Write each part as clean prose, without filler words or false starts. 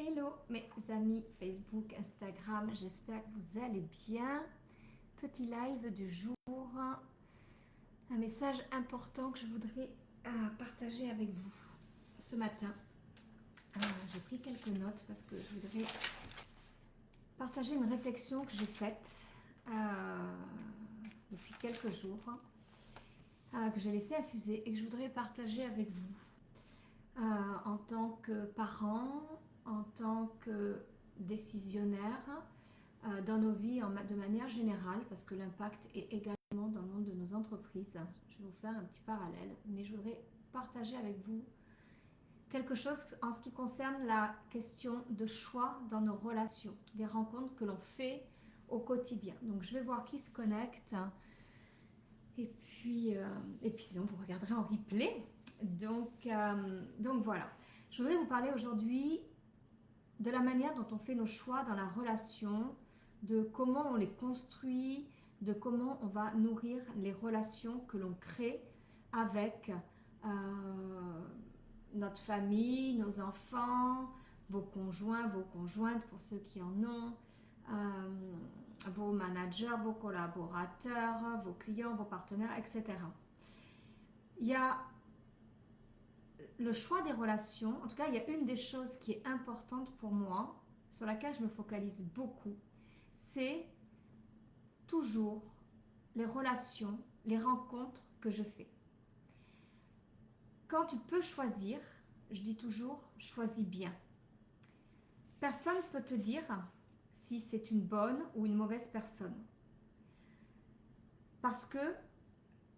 Hello mes amis Facebook, Instagram, j'espère que vous allez bien. Petit live du jour, un message important que je voudrais partager avec vous ce matin. J'ai pris quelques notes parce que je voudrais partager une réflexion que j'ai faite depuis quelques jours, que j'ai laissé infuser et que je voudrais partager avec vous en tant que parent, en tant que décisionnaire dans nos vies de manière générale, parce que l'impact est également dans le monde de nos entreprises. Je vais vous faire un petit parallèle, mais je voudrais partager avec vous quelque chose en ce qui concerne la question de choix dans nos relations, des rencontres que l'on fait au quotidien. Donc je vais voir qui se connecte, et puis sinon vous regarderez en replay. Donc voilà, je voudrais vous parler aujourd'hui de la manière dont on fait nos choix dans la relation, de comment on les construit, de comment on va nourrir les relations que l'on crée avec notre famille, nos enfants, vos conjoints, vos conjointes pour ceux qui en ont, vos managers, vos collaborateurs, vos clients, vos partenaires, etc. Il y a le choix des relations, en tout cas, il y a une des choses qui est importante pour moi, sur laquelle je me focalise beaucoup, c'est toujours les relations, les rencontres que je fais. Quand tu peux choisir, je dis toujours, choisis bien. Personne ne peut te dire si c'est une bonne ou une mauvaise personne. Parce que,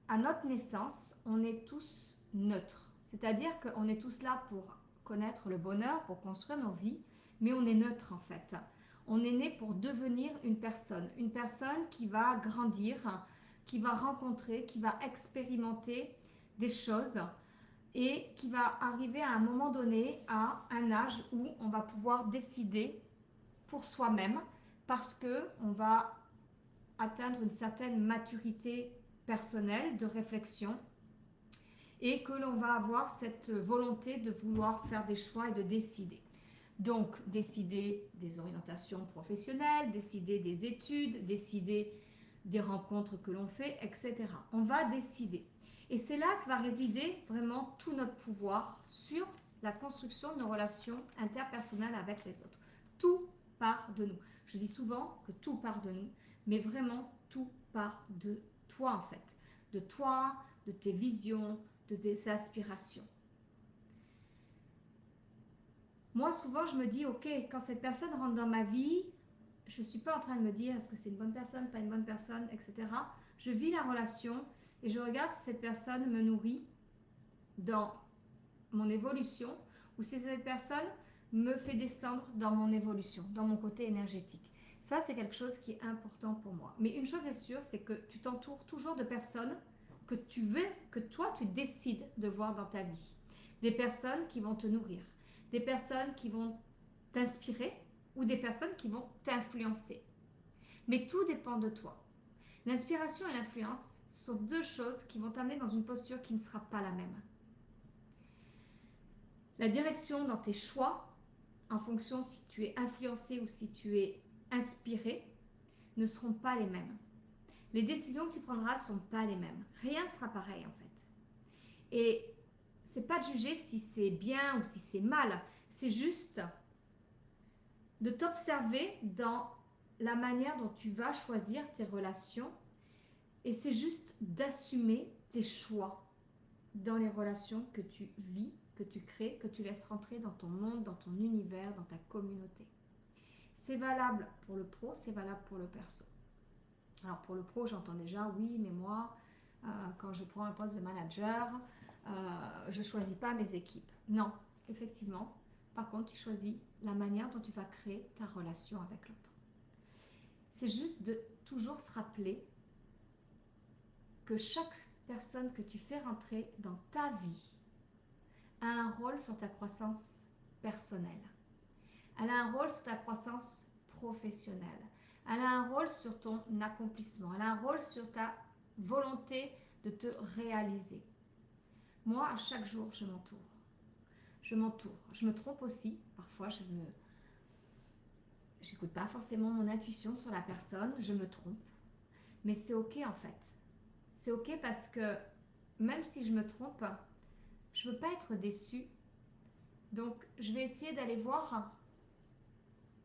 à notre naissance, on est tous neutres. C'est-à-dire qu'on est tous là pour connaître le bonheur, pour construire nos vies, mais on est neutre en fait. On est né pour devenir une personne qui va grandir, qui va rencontrer, qui va expérimenter des choses et qui va arriver à un moment donné à un âge où on va pouvoir décider pour soi-même parce que on va atteindre une certaine maturité personnelle de réflexion et que l'on va avoir cette volonté de vouloir faire des choix et de décider. Donc, décider des orientations professionnelles, décider des études, décider des rencontres que l'on fait, etc. On va décider. Et c'est là que va résider vraiment tout notre pouvoir sur la construction de nos relations interpersonnelles avec les autres. Tout part de nous. Je dis souvent que tout part de nous, mais vraiment tout part de toi en fait. De toi, de tes visions, de tes aspirations. Moi, souvent, je me dis, ok, quand cette personne rentre dans ma vie, je ne suis pas en train de me dire est-ce que c'est une bonne personne, pas une bonne personne, etc. Je vis la relation et je regarde si cette personne me nourrit dans mon évolution ou si cette personne me fait descendre dans mon évolution, dans mon côté énergétique. Ça, c'est quelque chose qui est important pour moi. Mais une chose est sûre, c'est que tu t'entoures toujours de personnes que tu veux, que toi, tu décides de voir dans ta vie. Des personnes qui vont te nourrir, des personnes qui vont t'inspirer ou des personnes qui vont t'influencer. Mais tout dépend de toi. L'inspiration et l'influence sont deux choses qui vont t'amener dans une posture qui ne sera pas la même. La direction dans tes choix, en fonction si tu es influencé ou si tu es inspiré, ne seront pas les mêmes. Les décisions que tu prendras ne sont pas les mêmes. Rien ne sera pareil en fait. Et c'est pas de juger si c'est bien ou si c'est mal. C'est juste de t'observer dans la manière dont tu vas choisir tes relations. Et c'est juste d'assumer tes choix dans les relations que tu vis, que tu crées, que tu laisses rentrer dans ton monde, dans ton univers, dans ta communauté. C'est valable pour le pro, c'est valable pour le perso. Alors pour le pro, j'entends déjà, oui, mais moi, quand je prends un poste de manager, je ne choisis pas mes équipes. Non, effectivement. Par contre, tu choisis la manière dont tu vas créer ta relation avec l'autre. C'est juste de toujours se rappeler que chaque personne que tu fais rentrer dans ta vie a un rôle sur ta croissance personnelle. Elle a un rôle sur ta croissance professionnelle. Elle a un rôle sur ton accomplissement. Elle a un rôle sur ta volonté de te réaliser. Moi, à chaque jour, je m'entoure. Je m'entoure. Je me trompe aussi. Parfois, je me j'écoute pas forcément mon intuition sur la personne, je me trompe. Mais c'est ok en fait. C'est ok parce que même si je me trompe, je veux pas être déçue. Donc je vais essayer d'aller voir,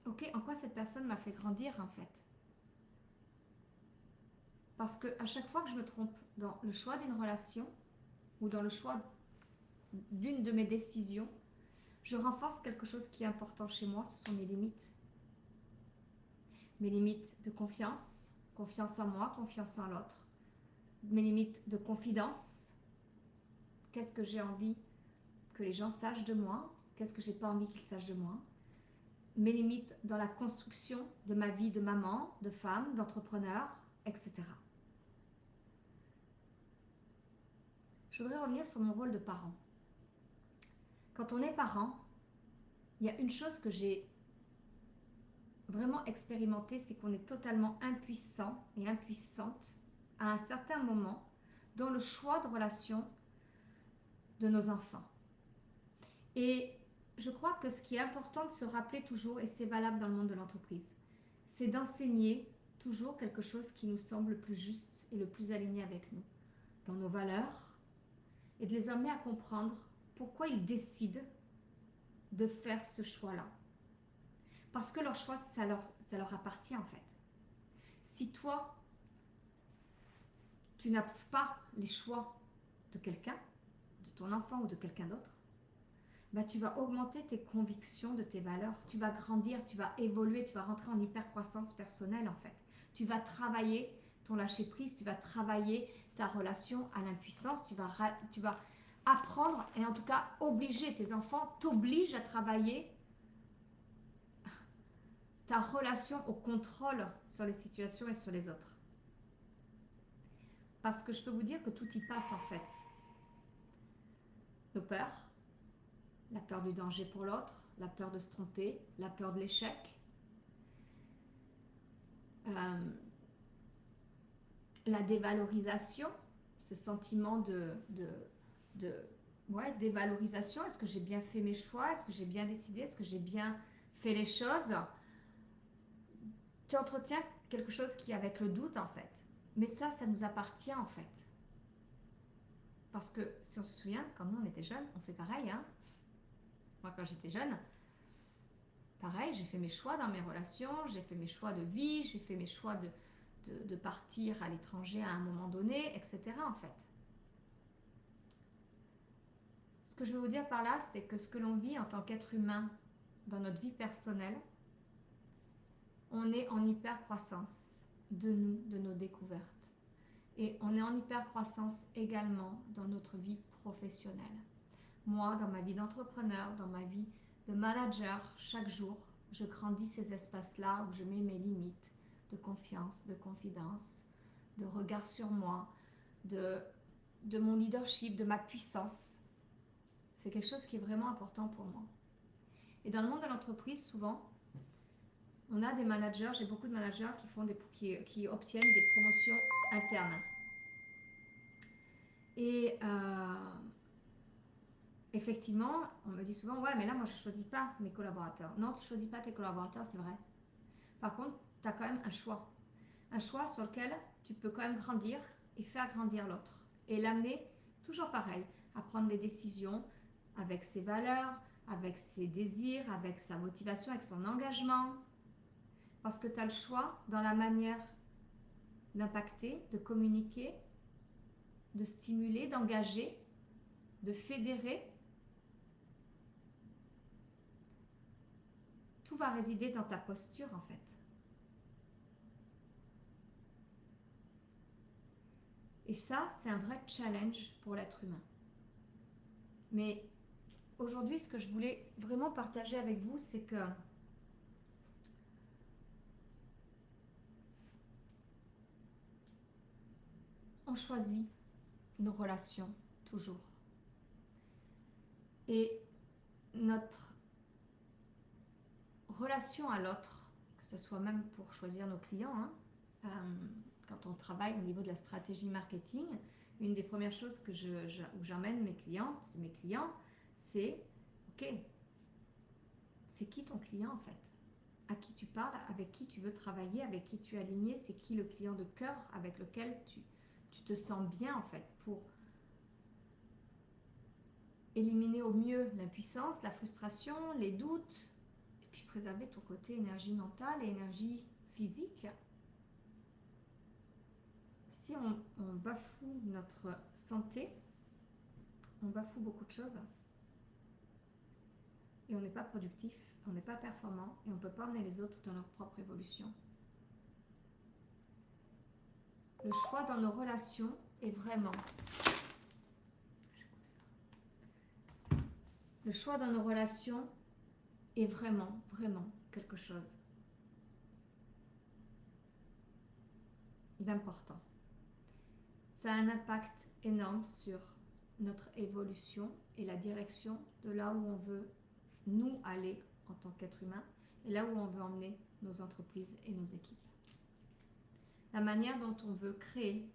ok, en quoi cette personne m'a fait grandir en fait. Parce que à chaque fois que je me trompe dans le choix d'une relation ou dans le choix d'une de mes décisions, je renforce quelque chose qui est important chez moi, ce sont mes limites. Mes limites de confiance, confiance en moi, confiance en l'autre. Mes limites de confidence. Qu'est-ce que j'ai envie que les gens sachent de moi? Qu'est-ce que j'ai pas envie qu'ils sachent de moi? Mes limites dans la construction de ma vie de maman, de femme, d'entrepreneur, etc. Je voudrais revenir sur mon rôle de parent. Quand on est parent, il y a une chose que j'ai vraiment expérimentée, c'est qu'on est totalement impuissant et impuissante à un certain moment dans le choix de relation de nos enfants. Et je crois que ce qui est important de se rappeler toujours, et c'est valable dans le monde de l'entreprise, c'est d'enseigner toujours quelque chose qui nous semble le plus juste et le plus aligné avec nous, dans nos valeurs, et de les emmener à comprendre pourquoi ils décident de faire ce choix-là. Parce que leur choix, ça leur appartient en fait. Si toi, tu n'approuves pas les choix de quelqu'un, de ton enfant ou de quelqu'un d'autre, bah, tu vas augmenter tes convictions de tes valeurs, tu vas grandir, tu vas évoluer, tu vas rentrer en hypercroissance personnelle en fait. Tu vas travailler ton lâcher-prise, tu vas travailler ta relation à l'impuissance, tu vas apprendre et en tout cas obliger, tes enfants t'obligent à travailler ta relation au contrôle sur les situations et sur les autres. Parce que je peux vous dire que tout y passe en fait. Nos peurs, la peur du danger pour l'autre, la peur de se tromper, la peur de l'échec, la dévalorisation, ce sentiment de dévalorisation. Est-ce que j'ai bien fait mes choix? Est-ce que j'ai bien décidé? Est-ce que j'ai bien fait les choses? Tu entretiens quelque chose qui est avec le doute en fait. Mais ça nous appartient en fait. Parce que si on se souvient, quand nous on était jeunes, on fait pareil. Hein. Moi quand j'étais jeune, pareil, j'ai fait mes choix dans mes relations, j'ai fait mes choix de vie, j'ai fait mes choix de partir à l'étranger à un moment donné, etc. en fait. Ce que je veux vous dire par là, c'est que ce que l'on vit en tant qu'être humain dans notre vie personnelle, on est en hyper-croissance de nous, de nos découvertes. Et on est en hyper-croissance également dans notre vie professionnelle. Moi, dans ma vie d'entrepreneur, dans ma vie de manager, chaque jour, je grandis ces espaces-là où je mets mes limites de confiance, de confidence, de regard sur moi, de mon leadership, de ma puissance. C'est quelque chose qui est vraiment important pour moi. Et dans le monde de l'entreprise, souvent, on a des managers, j'ai beaucoup de managers qui obtiennent des promotions internes. Et effectivement, on me dit souvent, ouais, mais là, moi, je ne choisis pas mes collaborateurs. Non, tu ne choisis pas tes collaborateurs, c'est vrai. Par contre, tu as quand même un choix. Un choix sur lequel tu peux quand même grandir et faire grandir l'autre. Et l'amener, toujours pareil, à prendre des décisions avec ses valeurs, avec ses désirs, avec sa motivation, avec son engagement. Parce que tu as le choix dans la manière d'impacter, de communiquer, de stimuler, d'engager, de fédérer. Tout va résider dans ta posture en fait. Et ça, c'est un vrai challenge pour l'être humain. Mais aujourd'hui, ce que je voulais vraiment partager avec vous, c'est que on choisit nos relations toujours. Et notre relation à l'autre, que ce soit même pour choisir nos clients, quand on travaille au niveau de la stratégie marketing, une des premières choses où j'emmène mes clients, c'est ok, c'est qui ton client en fait? à qui tu parles, avec qui tu veux travailler, avec qui tu es aligné, c'est qui le client de cœur avec lequel tu te sens bien en fait, pour éliminer au mieux l'impuissance, la frustration, les doutes, et puis préserver ton côté énergie mentale et énergie physique. Si on bafoue notre santé, on bafoue beaucoup de choses et on n'est pas productif, on n'est pas performant et on ne peut pas emmener les autres dans leur propre évolution. Le choix dans nos relations est vraiment... Je coupe ça. Le choix dans nos relations est vraiment, vraiment quelque chose d'important. Ça a un impact énorme sur notre évolution et la direction de là où on veut nous aller en tant qu'être humain et là où on veut emmener nos entreprises et nos équipes. La manière dont on veut créer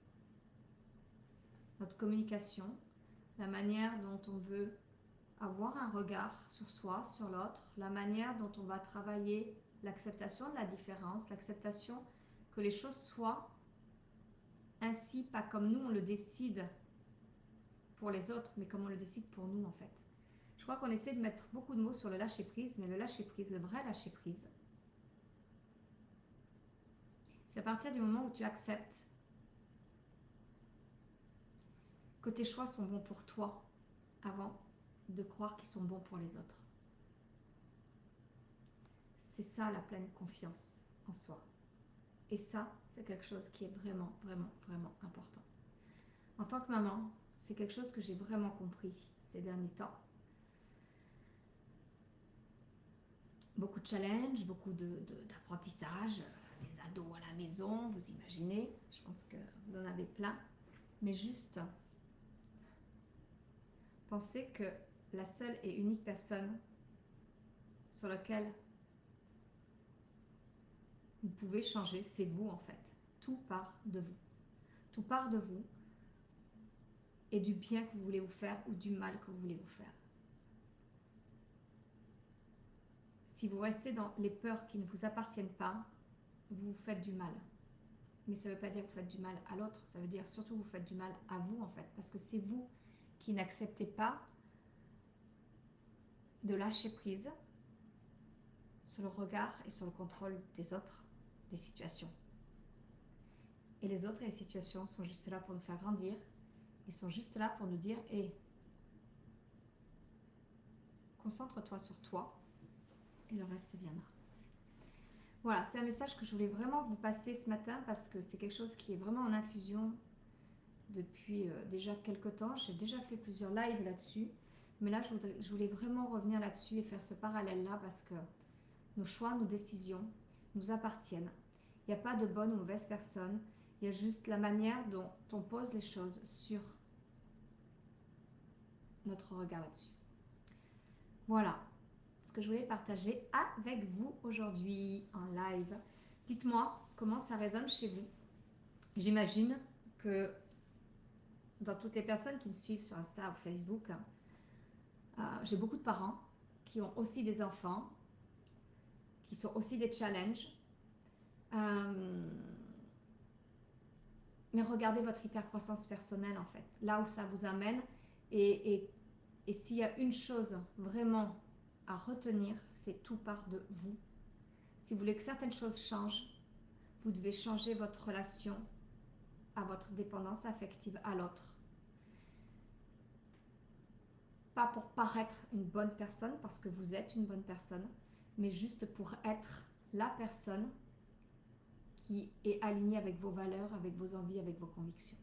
notre communication, la manière dont on veut avoir un regard sur soi, sur l'autre, la manière dont on va travailler l'acceptation de la différence, l'acceptation que les choses soient ainsi, pas comme nous on le décide pour les autres, mais comme on le décide pour nous en fait. Je crois qu'on essaie de mettre beaucoup de mots sur le lâcher-prise, mais le lâcher-prise, le vrai lâcher-prise, c'est à partir du moment où tu acceptes que tes choix sont bons pour toi avant de croire qu'ils sont bons pour les autres. C'est ça la pleine confiance en soi. Et ça, c'est quelque chose qui est vraiment, vraiment, vraiment important. En tant que maman, c'est quelque chose que j'ai vraiment compris ces derniers temps. Beaucoup de challenges, beaucoup d'apprentissage, les ados à la maison, vous imaginez, je pense que vous en avez plein. Mais juste, pensez que la seule et unique personne sur laquelle vous pouvez changer, c'est vous en fait. Tout part de vous. Tout part de vous et du bien que vous voulez vous faire ou du mal que vous voulez vous faire. Si vous restez dans les peurs qui ne vous appartiennent pas, vous vous faites du mal. Mais ça ne veut pas dire que vous faites du mal à l'autre, ça veut dire surtout que vous faites du mal à vous en fait, parce que c'est vous qui n'acceptez pas de lâcher prise sur le regard et sur le contrôle des autres, des situations. Et les autres et les situations sont juste là pour nous faire grandir, ils sont juste là pour nous dire « Hé, concentre-toi sur toi et le reste viendra ». Voilà, c'est un message que je voulais vraiment vous passer ce matin parce que c'est quelque chose qui est vraiment en infusion depuis déjà quelques temps. J'ai déjà fait plusieurs lives là-dessus, mais là je voulais vraiment revenir là-dessus et faire ce parallèle-là parce que nos choix, nos décisions nous appartiennent. Il n'y a pas de bonne ou mauvaise personne, il y a juste la manière dont on pose les choses sur notre regard là-dessus. Voilà ce que je voulais partager avec vous aujourd'hui en live. Dites-moi comment ça résonne chez vous. J'imagine que dans toutes les personnes qui me suivent sur Insta ou Facebook, j'ai beaucoup de parents qui ont aussi des enfants, qui sont aussi des challenges. Mais regardez votre hypercroissance personnelle en fait, là où ça vous amène. Et s'il y a une chose vraiment à retenir, c'est tout part de vous. Si vous voulez que certaines choses changent, vous devez changer votre relation à votre dépendance affective à l'autre. Pas pour paraître une bonne personne, parce que vous êtes une bonne personne, mais juste pour être la personne qui est alignée avec vos valeurs, avec vos envies, avec vos convictions.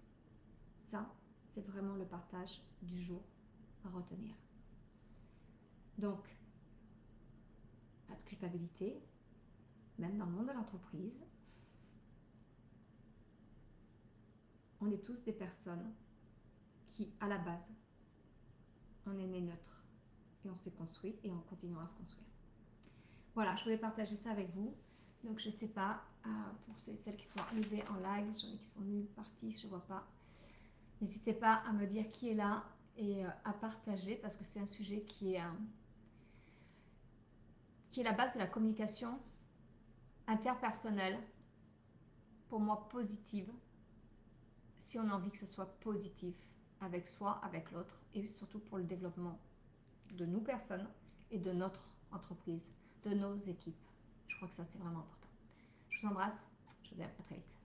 Ça, c'est vraiment le partage du jour à retenir. Donc, pas de culpabilité, même dans le monde de l'entreprise. On est tous des personnes qui, à la base, on est né neutre et on s'est construit et on continuera à se construire. Voilà, je voulais partager ça avec vous. Donc, je ne sais pas, pour ceux et celles qui sont arrivés en live, j'en ai qui sont venus, partis, je ne vois pas. N'hésitez pas à me dire qui est là et à partager parce que c'est un sujet qui est la base de la communication interpersonnelle, pour moi positive, si on a envie que ce soit positif avec soi, avec l'autre, et surtout pour le développement de nous personnes et de notre entreprise, de nos équipes. Je crois que ça c'est vraiment important. Je vous embrasse, je vous dis à très vite.